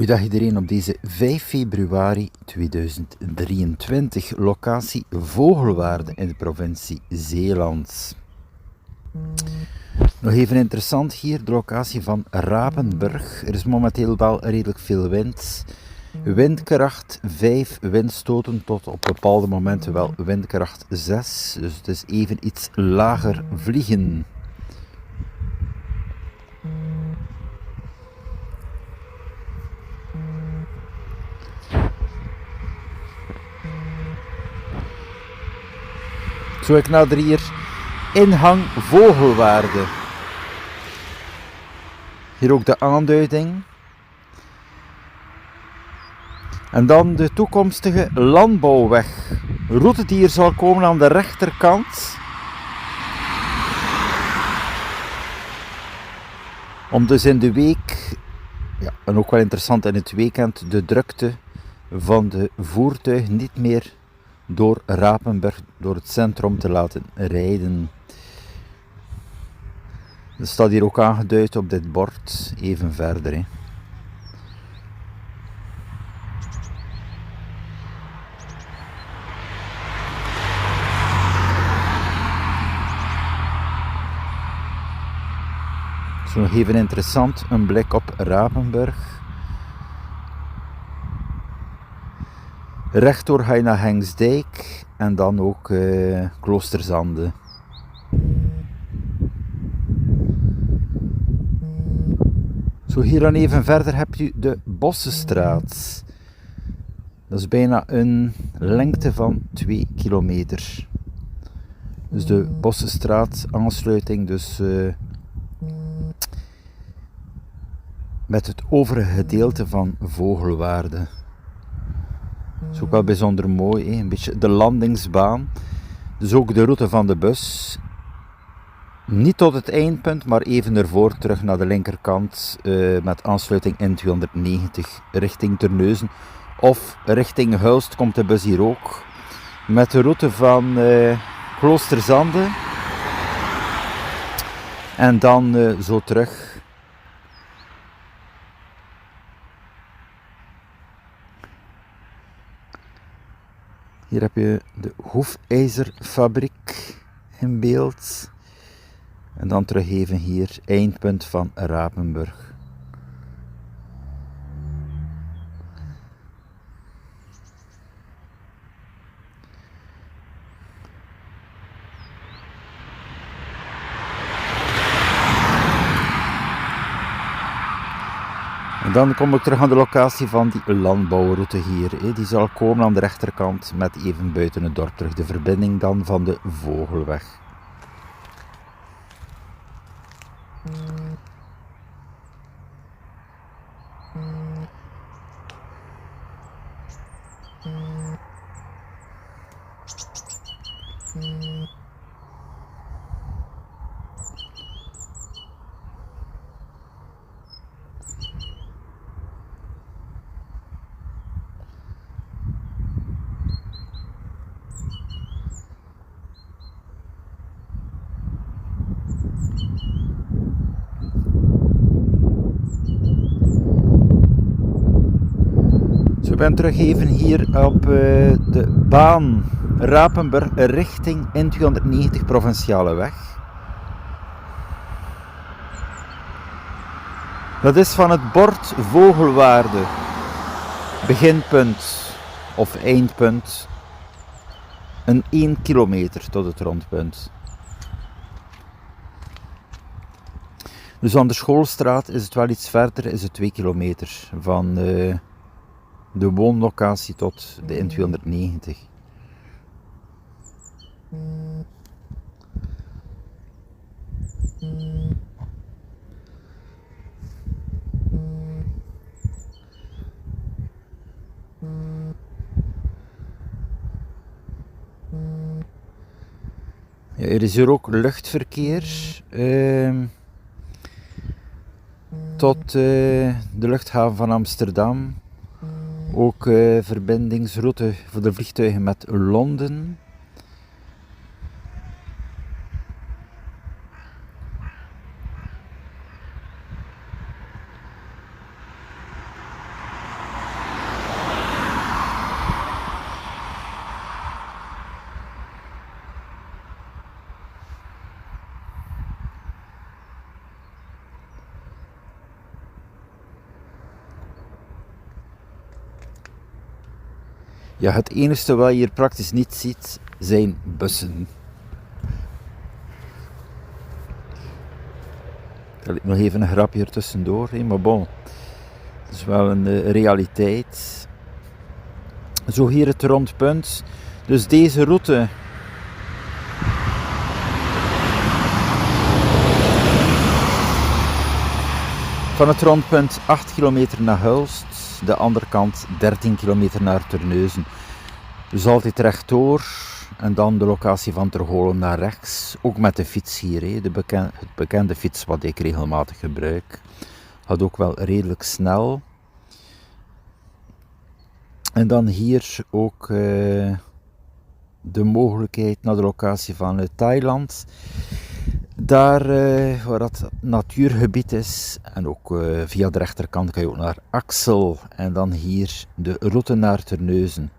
Goedendag iedereen op deze 5 februari 2023, locatie Vogelwaarde in de provincie Zeeland. Nog even interessant hier, de locatie van Rapenburg. Er is momenteel wel redelijk veel wind. Windkracht 5, windstoten tot op bepaalde momenten wel windkracht 6. Dus het is even iets lager vliegen. Zo, ik nader hier ingang Vogelwaarde. Hier ook de aanduiding. En dan de toekomstige landbouwweg. Route die hier zal komen aan de rechterkant. Om dus in de week, ja, en ook wel interessant in het weekend, de drukte van de voertuigen niet meer door Rapenburg, door het centrum te laten rijden. Dat staat hier ook aangeduid op dit bord, even verder. Hè. Zo nog even interessant, een blik op Rapenburg. Rechtdoor ga je naar Hengsdijk en dan ook Kloosterzande. Zo hier dan even verder heb je de Bossenstraat. Dat is bijna een lengte van 2 kilometer. Dus de Bossenstraat aansluiting dus met het overige gedeelte van Vogelwaarde. Dat is ook wel bijzonder mooi, hè? Een beetje de landingsbaan. Dus ook de route van de bus. Niet tot het eindpunt, maar even ervoor terug naar de linkerkant met aansluiting N290 richting Terneuzen. Of richting Hulst komt de bus hier ook. Met de route van Kloosterzande. En dan zo terug. Hier heb je de hoefijzerfabriek in beeld. En dan terug even hier, eindpunt van Rapenburg. En dan kom ik terug aan de locatie van die landbouwroute hier. Die zal komen aan de rechterkant met even buiten het dorp terug. De verbinding dan van de Vogelweg. Ik ben terug even hier op de baan Rapenburg richting N290 provinciale weg. Dat is van het bord Vogelwaarde, beginpunt of eindpunt, een 1 kilometer tot het rondpunt. Dus aan de Schoolstraat is het wel iets verder, is het 2 kilometer van de woonlocatie tot de N290. Ja, er is hier ook luchtverkeer tot de luchthaven van Amsterdam. Ook verbindingsroute voor de vliegtuigen met Londen. Ja, het enige wat je hier praktisch niet ziet, zijn bussen. Dat ligt nog even een grapje er tussendoor, maar bon. Het is wel een realiteit. Zo hier het rondpunt. Dus deze route van het rondpunt 8 kilometer naar Hulst, de andere kant 13 kilometer naar Terneuzen. Dus altijd rechtdoor en dan de locatie van Terholem naar rechts. Ook met de fiets hier, het bekende fiets wat ik regelmatig gebruik. Gaat ook wel redelijk snel. En dan hier ook de mogelijkheid naar de locatie van Thailand. Daar waar dat natuurgebied is. En ook via de rechterkant kan je ook naar Axel. En dan hier de route naar Terneuzen.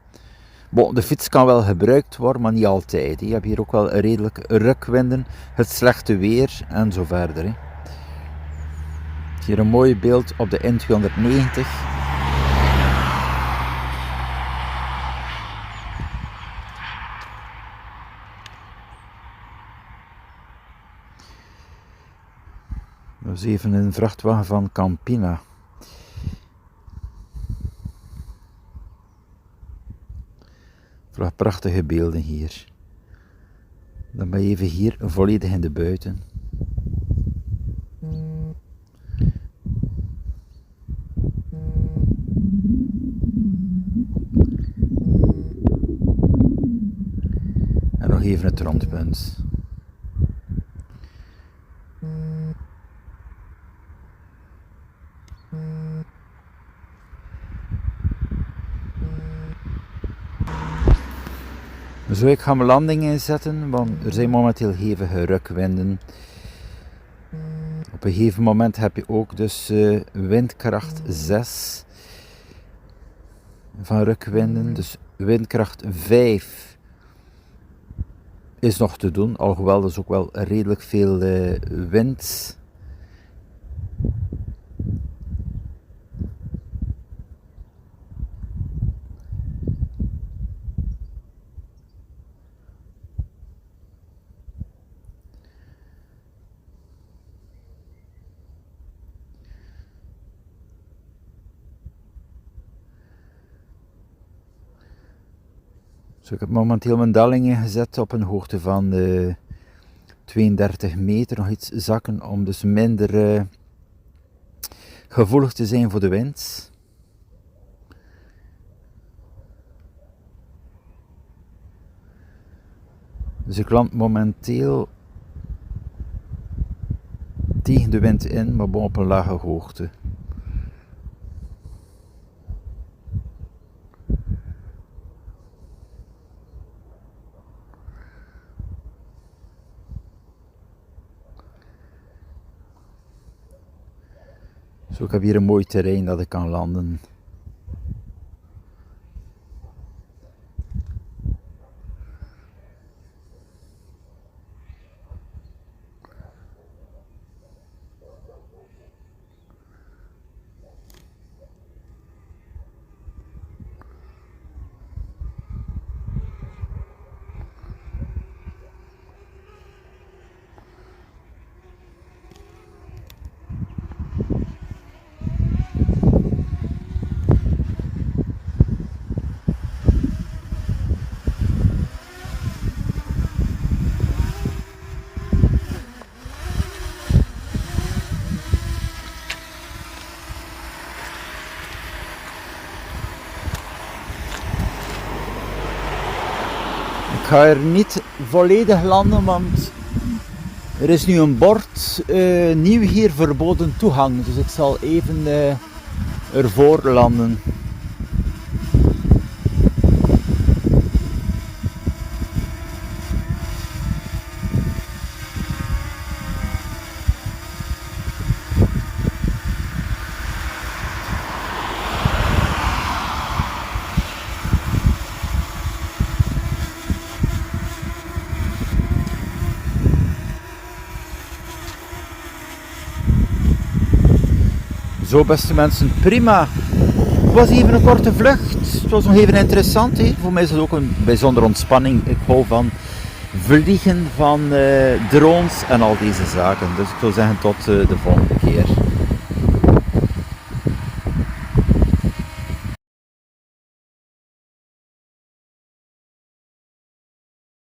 Bon, de fiets kan wel gebruikt worden, maar niet altijd. Je hebt hier ook wel redelijk rukwinden, het slechte weer en zo verder. Hier een mooi beeld op de N290. Dat is even een vrachtwagen van Campina. Prachtige beelden hier. Dan ben je even hier volledig in de buiten. En nog even het rondpunt. Zo, ik ga mijn landing inzetten, want er zijn momenteel hevige rukwinden. Op een gegeven moment heb je ook dus windkracht 6 van rukwinden. Dus windkracht 5 is nog te doen, alhoewel er is ook wel redelijk veel wind. Dus ik heb momenteel mijn dallingen gezet op een hoogte van 32 meter, nog iets zakken om dus minder gevoelig te zijn voor de wind. Dus ik land momenteel tegen de wind in, maar op een lage hoogte. Zo, ik heb hier een mooi terrein dat ik kan landen. Ik ga er niet volledig landen, want er is nu een bord nieuw hier verboden toegang. Dus ik zal even ervoor landen. Zo, beste mensen, prima Het was even een korte vlucht. Het was nog even interessant. Hè. Voor mij is het ook een bijzondere ontspanning. Ik hou van vliegen, van drones en al deze zaken. Dus ik zou zeggen tot de volgende keer.